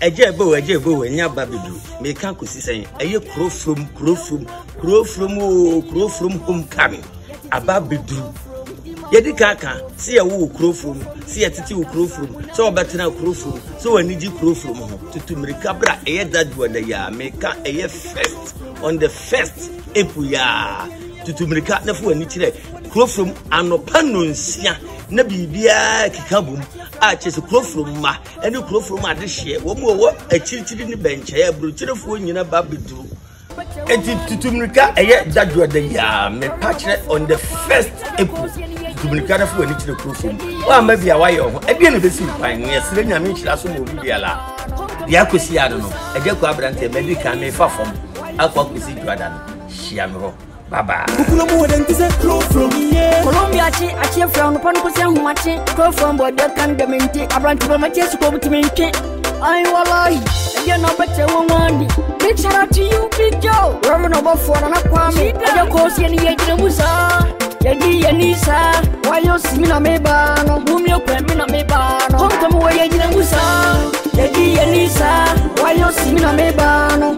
ejebo enya babidu me kan ko sisen eye Krofrom homecoming ababidu yedi kaka si ya wo Krofrom si ya titi wo Krofrom so obetena Krofrom so waniji Krofrom ho tutumirika bra eye dadwa da ya me ka eye first on the first epuya tutumirika na fu ani kire Krofrom anopa nonsia na bibia kikabum a chese Krofrom ma eni Krofrom adehye wo mu wo achirichiri ni benche ya bruchirefo nyina babidu enti tutumirika eye dadwa da ya me patch on the first April tutumirika na fu ani kire Krofrom wa ma bia wa yo ho ebia na besi pan ne sire nyame nchira so mo bia la dia kwesi ado no Agya Koo abrante medical me fa fom akwa kwesi dwada no hia me ho baba Colombia chi from pon ko se huachi Krofrom bodo kan de menti abrante ba ma chesu ko butimenti ai wallahi you know better woman big shout out to you big Joe we're no before na kwame Agya Koo si ni yejina musa yedi yanisa Wayoosi mi na meba no bumi okwa mi na meba no kom we yejina musa yedi yanisa Wayoosi mi na meba no